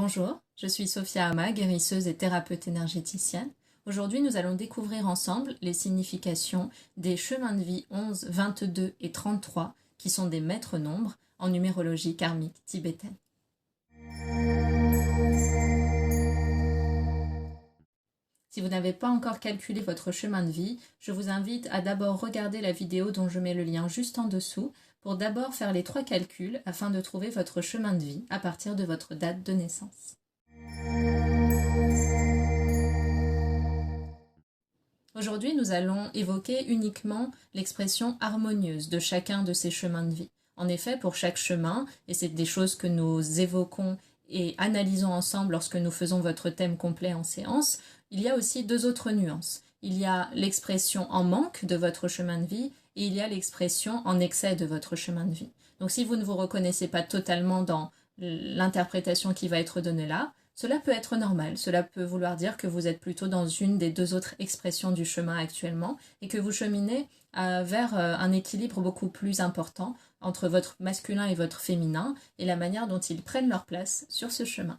Bonjour, je suis Sophia Ama, guérisseuse et thérapeute énergéticienne. Aujourd'hui, nous allons découvrir ensemble les significations des chemins de vie 11, 22 et 33, qui sont des maîtres nombres en numérologie karmique tibétaine. Si vous n'avez pas encore calculé votre chemin de vie, je vous invite à d'abord regarder la vidéo dont je mets le lien juste en dessous pour d'abord faire les 3 calculs afin de trouver votre chemin de vie à partir de votre date de naissance. Aujourd'hui, nous allons évoquer uniquement l'expression harmonieuse de chacun de ces chemins de vie. En effet, pour chaque chemin, et c'est des choses que nous évoquons et analysons ensemble lorsque nous faisons votre thème complet en séance, il y a aussi 2 autres nuances. Il y a l'expression en manque de votre chemin de vie et il y a l'expression en excès de votre chemin de vie. Donc si vous ne vous reconnaissez pas totalement dans l'interprétation qui va être donnée là, cela peut être normal, cela peut vouloir dire que vous êtes plutôt dans une des 2 autres expressions du chemin actuellement et que vous cheminez vers un équilibre beaucoup plus important entre votre masculin et votre féminin et la manière dont ils prennent leur place sur ce chemin.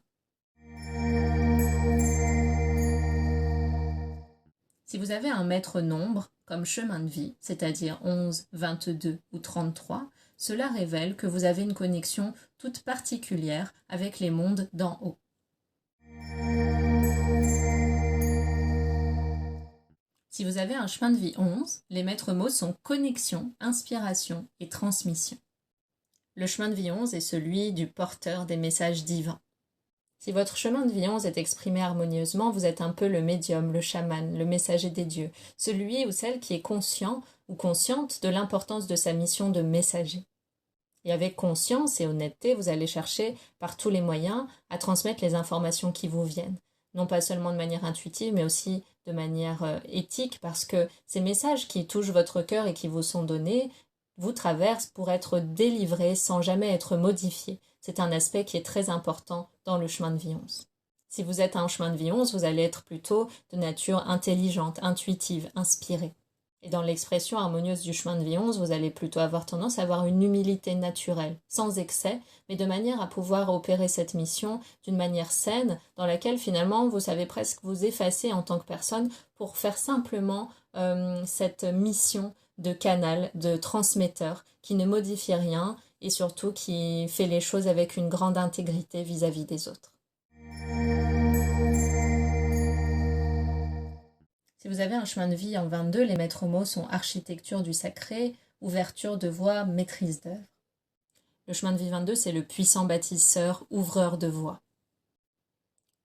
Si vous avez un maître nombre comme chemin de vie, c'est-à-dire 11, 22 ou 33, cela révèle que vous avez une connexion toute particulière avec les mondes d'en haut. Si vous avez un chemin de vie 11, les maîtres mots sont connexion, inspiration et transmission. Le chemin de vie 11 est celui du porteur des messages divins. Si votre chemin de vie 11 est exprimé harmonieusement, vous êtes un peu le médium, le chaman, le messager des dieux, celui ou celle qui est conscient ou consciente de l'importance de sa mission de messager. Et avec conscience et honnêteté, vous allez chercher par tous les moyens à transmettre les informations qui vous viennent. Non pas seulement de manière intuitive, mais aussi de manière éthique, parce que ces messages qui touchent votre cœur et qui vous sont donnés vous traversent pour être délivrés sans jamais être modifiés. C'est un aspect qui est très important dans le chemin de vie 11. Si vous êtes un chemin de vie 11, vous allez être plutôt de nature intelligente, intuitive, inspirée. Et dans l'expression harmonieuse du chemin de vie 11, vous allez plutôt avoir tendance à avoir une humilité naturelle, sans excès, mais de manière à pouvoir opérer cette mission d'une manière saine, dans laquelle finalement vous savez presque vous effacer en tant que personne pour faire simplement cette mission de canal, de transmetteur, qui ne modifie rien et surtout qui fait les choses avec une grande intégrité vis-à-vis des autres. Si vous avez un chemin de vie en 22, les maîtres mots sont architecture du sacré, ouverture de voie, maîtrise d'œuvre. Le chemin de vie 22, c'est le puissant bâtisseur, ouvreur de voie.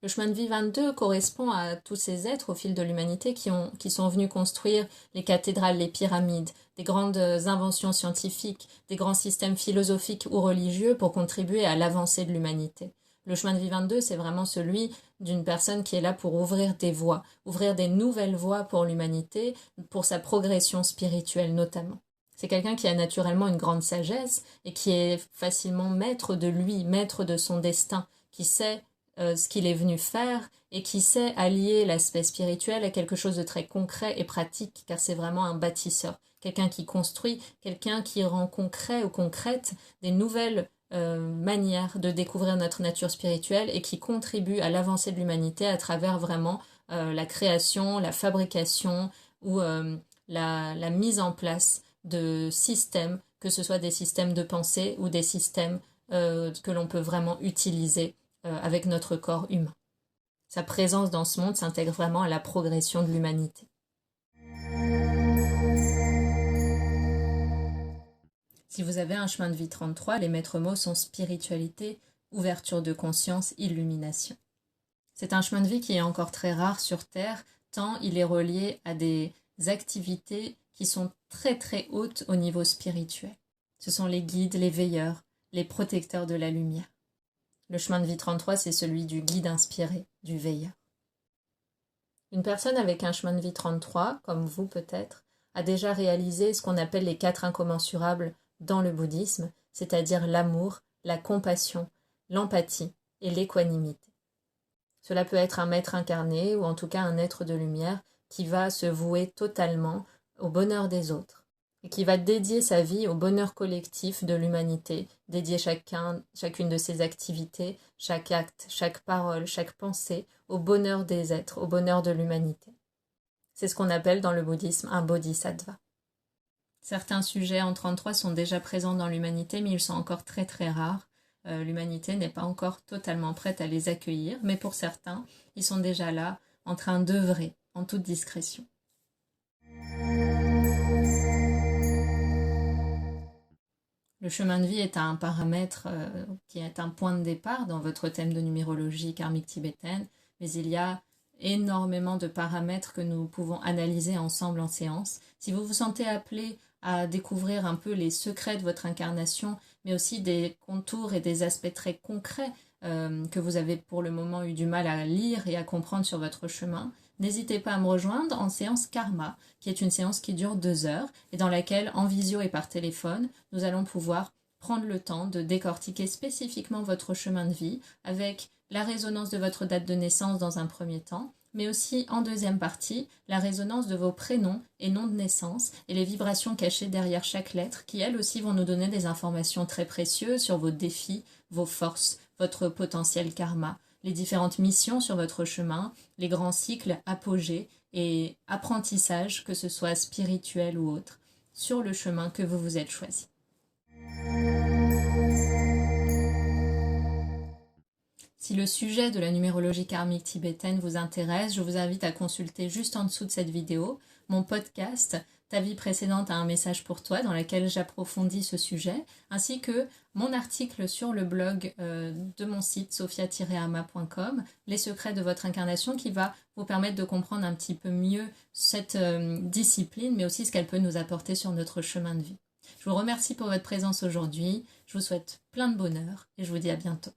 Le chemin de vie 22 correspond à tous ces êtres au fil de l'humanité qui sont venus construire les cathédrales, les pyramides, des grandes inventions scientifiques, des grands systèmes philosophiques ou religieux pour contribuer à l'avancée de l'humanité. Le chemin de vie 22, c'est vraiment celui d'une personne qui est là pour ouvrir des voies, ouvrir des nouvelles voies pour l'humanité, pour sa progression spirituelle notamment. C'est quelqu'un qui a naturellement une grande sagesse et qui est facilement maître de lui, maître de son destin, qui sait ce qu'il est venu faire et qui sait allier l'aspect spirituel à quelque chose de très concret et pratique, car c'est vraiment un bâtisseur, quelqu'un qui construit, quelqu'un qui rend concret ou concrète des nouvelles manière de découvrir notre nature spirituelle et qui contribue à l'avancée de l'humanité à travers vraiment la création, la fabrication ou la mise en place de systèmes, que ce soit des systèmes de pensée ou des systèmes que l'on peut vraiment utiliser avec notre corps humain. Sa présence dans ce monde s'intègre vraiment à la progression de l'humanité. Si vous avez un chemin de vie 33, les maîtres mots sont spiritualité, ouverture de conscience, illumination. C'est un chemin de vie qui est encore très rare sur Terre, tant il est relié à des activités qui sont très très hautes au niveau spirituel. Ce sont les guides, les veilleurs, les protecteurs de la lumière. Le chemin de vie 33, c'est celui du guide inspiré, du veilleur. Une personne avec un chemin de vie 33, comme vous peut-être, a déjà réalisé ce qu'on appelle les 4 incommensurables dans le bouddhisme, c'est-à-dire l'amour, la compassion, l'empathie et l'équanimité. Cela peut être un maître incarné ou en tout cas un être de lumière qui va se vouer totalement au bonheur des autres, et qui va dédier sa vie au bonheur collectif de l'humanité, dédier chacune de ses activités, chaque acte, chaque parole, chaque pensée au bonheur des êtres, au bonheur de l'humanité. C'est ce qu'on appelle dans le bouddhisme un bodhisattva. Certains sujets en 33 sont déjà présents dans l'humanité, mais ils sont encore très très rares. L'humanité n'est pas encore totalement prête à les accueillir, mais pour certains, ils sont déjà là, en train d'œuvrer, en toute discrétion. Le chemin de vie est un paramètre qui est un point de départ dans votre thème de numérologie karmique tibétaine, mais il y a énormément de paramètres que nous pouvons analyser ensemble en séance. Si vous vous sentez appelé à découvrir un peu les secrets de votre incarnation, mais aussi des contours et des aspects très concrets que vous avez pour le moment eu du mal à lire et à comprendre sur votre chemin, n'hésitez pas à me rejoindre en séance Karma, qui est une séance qui dure 2 heures et dans laquelle, en visio et par téléphone, nous allons pouvoir prendre le temps de décortiquer spécifiquement votre chemin de vie avec la résonance de votre date de naissance dans un premier temps, mais aussi en deuxième partie, la résonance de vos prénoms et noms de naissance et les vibrations cachées derrière chaque lettre qui, elles aussi, vont nous donner des informations très précieuses sur vos défis, vos forces, votre potentiel karma, les différentes missions sur votre chemin, les grands cycles, apogées et apprentissages, que ce soit spirituel ou autre, sur le chemin que vous vous êtes choisi. Si le sujet de la numérologie karmique tibétaine vous intéresse, je vous invite à consulter juste en dessous de cette vidéo mon podcast « Ta vie précédente a un message pour toi » dans lequel j'approfondis ce sujet, ainsi que mon article sur le blog de mon site sophia-ama.com, Les secrets de votre incarnation, qui va vous permettre de comprendre un petit peu mieux cette discipline, mais aussi ce qu'elle peut nous apporter sur notre chemin de vie. Je vous remercie pour votre présence aujourd'hui, je vous souhaite plein de bonheur et je vous dis à bientôt.